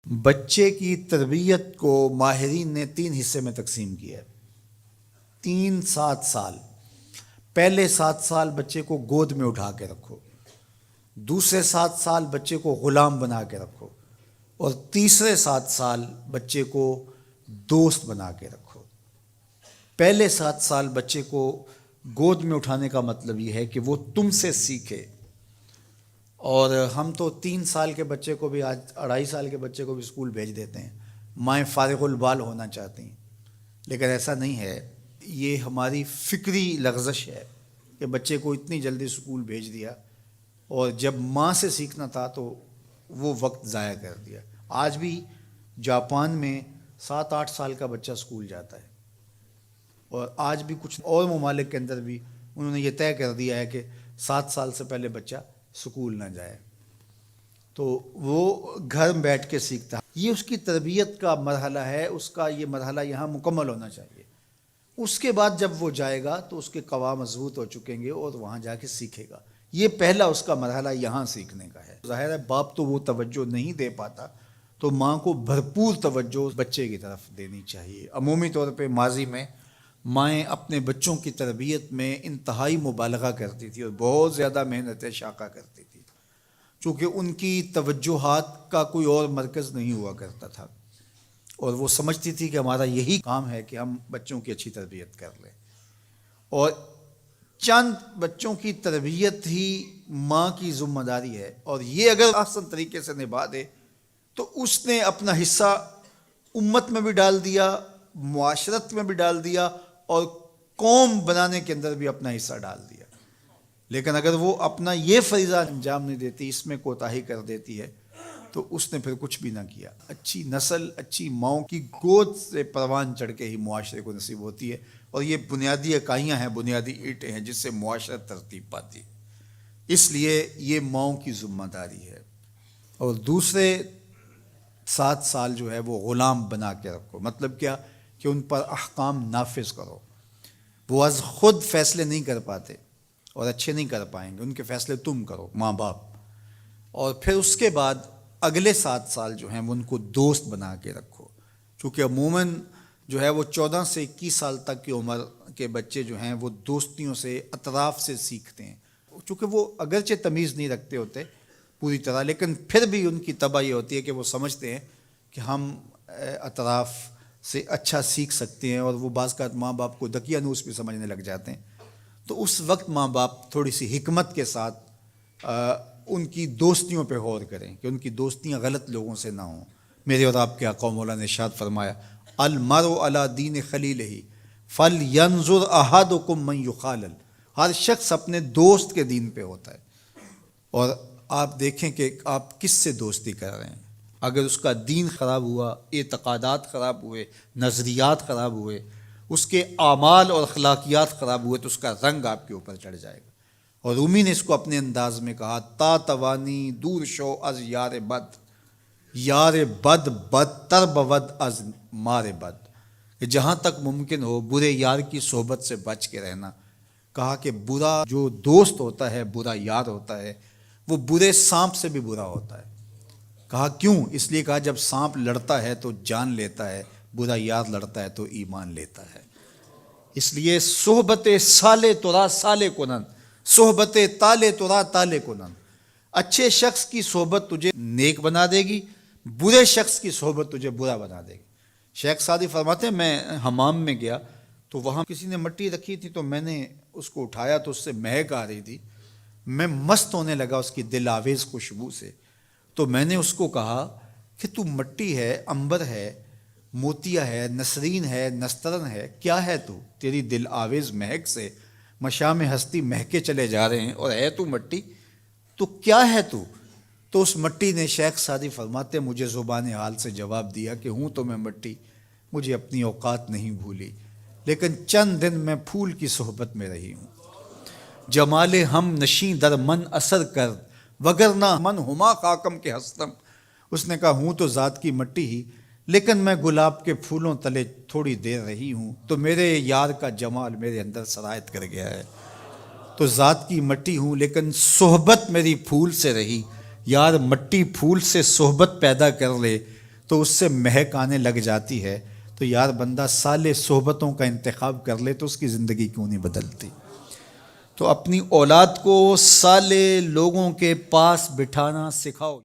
بچے کی تربیت کو ماہرین نے 3 حصے میں تقسیم کیا ہے۔ 7 سال۔ پہلے 7 سال بچے کو گود میں اٹھا کے رکھو، دوسرے 7 سال بچے کو غلام بنا کے رکھو، اور تیسرے 7 سال بچے کو دوست بنا کے رکھو۔ پہلے 7 سال بچے کو گود میں اٹھانے کا مطلب یہ ہے کہ وہ تم سے سیکھے، اور ہم تو 3 سال کے بچے کو بھی، آج 2.5 سال کے بچے کو بھی اسکول بھیج دیتے ہیں، مائیں فارغ البال ہونا چاہتی ہیں، لیکن ایسا نہیں ہے۔ یہ ہماری فکری لغزش ہے کہ بچے کو اتنی جلدی اسکول بھیج دیا، اور جب ماں سے سیکھنا تھا تو وہ وقت ضائع کر دیا۔ آج بھی جاپان میں 7-8 سال کا بچہ اسکول جاتا ہے، اور آج بھی کچھ اور ممالک کے اندر بھی انہوں نے یہ طے کر دیا ہے کہ 7 سال سے پہلے بچہ اسکول نہ جائے، تو وہ گھر میں بیٹھ کے سیکھتا ہے۔ یہ اس کی تربیت کا مرحلہ ہے، اس کا یہ مرحلہ یہاں مکمل ہونا چاہیے۔ اس کے بعد جب وہ جائے گا تو اس کے قواعد مضبوط ہو چکیں گے اور وہاں جا کے سیکھے گا۔ یہ پہلا اس کا مرحلہ یہاں سیکھنے کا ہے۔ ظاہر ہے باپ تو وہ توجہ نہیں دے پاتا، تو ماں کو بھرپور توجہ بچے کی طرف دینی چاہیے۔ عمومی طور پہ ماضی میں مائیں اپنے بچوں کی تربیت میں انتہائی مبالغہ کرتی تھی اور بہت زیادہ محنت شاقہ کرتی تھی، چونکہ ان کی توجہات کا کوئی اور مرکز نہیں ہوا کرتا تھا، اور وہ سمجھتی تھی کہ ہمارا یہی کام ہے کہ ہم بچوں کی اچھی تربیت کر لیں، اور چند بچوں کی تربیت ہی ماں کی ذمہ داری ہے، اور یہ اگر احسن طریقے سے نبھا دے تو اس نے اپنا حصہ امت میں بھی ڈال دیا، معاشرت میں بھی ڈال دیا، اور قوم بنانے کے اندر بھی اپنا حصہ ڈال دیا۔ لیکن اگر وہ اپنا یہ فریضہ انجام نہیں دیتی، اس میں کوتاہی کر دیتی ہے، تو اس نے پھر کچھ بھی نہ کیا۔ اچھی نسل اچھی ماؤں کی گود سے پروان چڑھ کے ہی معاشرے کو نصیب ہوتی ہے، اور یہ بنیادی اکائیاں ہیں، بنیادی اینٹیں ہیں جس سے معاشرت ترتیب پاتی ہے۔ اس لیے یہ ماؤں کی ذمہ داری ہے۔ اور دوسرے 7 سال جو ہے وہ غلام بنا کے رکھو، مطلب کیا کہ ان پر احکام نافذ کرو۔ وہ از خود فیصلے نہیں کر پاتے اور اچھے نہیں کر پائیں گے، ان کے فیصلے تم کرو، ماں باپ۔ اور پھر اس کے بعد اگلے 7 سال جو ہیں وہ ان کو دوست بنا کے رکھو، چونکہ عموماً جو ہے وہ 14 سے 21 سال تک کی عمر کے بچے جو ہیں وہ دوستیوں سے، اطراف سے سیکھتے ہیں، چونکہ وہ اگرچہ تمیز نہیں رکھتے ہوتے پوری طرح، لیکن پھر بھی ان کی طبع یہ ہوتی ہے کہ وہ سمجھتے ہیں کہ ہم اطراف سے اچھا سیکھ سکتے ہیں، اور وہ بعض کا ماں باپ کو دقیانوس بھی سمجھنے لگ جاتے ہیں۔ تو اس وقت ماں باپ تھوڑی سی حکمت کے ساتھ ان کی دوستیوں پہ غور کریں کہ ان کی دوستیاں غلط لوگوں سے نہ ہوں۔ میرے اور آپ کے آقا مولا نے ارشاد فرمایا، المرء علی دین خلیلہ فلینظر احدکم من یخالل۔ ہر شخص اپنے دوست کے دین پہ ہوتا ہے، اور آپ دیکھیں کہ آپ کس سے دوستی کر رہے ہیں۔ اگر اس کا دین خراب ہوا، اعتقادات خراب ہوئے، نظریات خراب ہوئے، اس کے اعمال اور اخلاقیات خراب ہوئے، تو اس کا رنگ آپ کے اوپر چڑھ جائے گا۔ اور رومی نے اس کو اپنے انداز میں کہا، تا توانی دور شو از یار بد، یار بد بدتر بود از مار بد، کہ جہاں تک ممکن ہو برے یار کی صحبت سے بچ کے رہنا۔ کہا کہ برا جو دوست ہوتا ہے، برا یار ہوتا ہے، وہ برے سانپ سے بھی برا ہوتا ہے۔ کہا کیوں؟ اس لیے کہا جب سانپ لڑتا ہے تو جان لیتا ہے، برا یار لڑتا ہے تو ایمان لیتا ہے۔ اس لیے صحبت سالے ترا سالے کنن، صحبت تالے ترا تالے کنن۔ اچھے شخص کی صحبت تجھے نیک بنا دے گی، برے شخص کی صحبت تجھے برا بنا دے گی۔ شیخ سعدی فرماتے ہیں، میں حمام میں گیا تو وہاں کسی نے مٹی رکھی تھی، تو میں نے اس کو اٹھایا تو اس سے مہک آ رہی تھی، میں مست ہونے لگا اس کی دل آویز خوشبو سے۔ تو میں نے اس کو کہا کہ تو مٹی ہے، عنبر ہے، موتیا ہے، نسرین ہے، نسترن ہے، کیا ہے تو؟ تیری دل آویز مہک سے مشام ہستی مہکے چلے جا رہے ہیں، اور ہے تو مٹی، تو کیا ہے تو؟ تو اس مٹی نے، شیخ سعدی فرماتے، مجھے زبان حال سے جواب دیا کہ ہوں تو میں مٹی، مجھے اپنی اوقات نہیں بھولی، لیکن چند دن میں پھول کی صحبت میں رہی ہوں۔ جمال ہم نشیں در من اثر کر، وگرنہ من ہما خاکم کے ہستم۔ اس نے کہا ہوں تو ذات کی مٹی ہی، لیکن میں گلاب کے پھولوں تلے تھوڑی دیر رہی ہوں تو میرے یار کا جمال میرے اندر سرایت کر گیا ہے۔ تو ذات کی مٹی ہوں لیکن صحبت میری پھول سے رہی۔ یار مٹی پھول سے صحبت پیدا کر لے تو اس سے مہک آنے لگ جاتی ہے، تو یار بندہ صالح صحبتوں کا انتخاب کر لے تو اس کی زندگی کیوں نہیں بدلتی؟ تو اپنی اولاد کو صالح لوگوں کے پاس بٹھانا سکھاؤ۔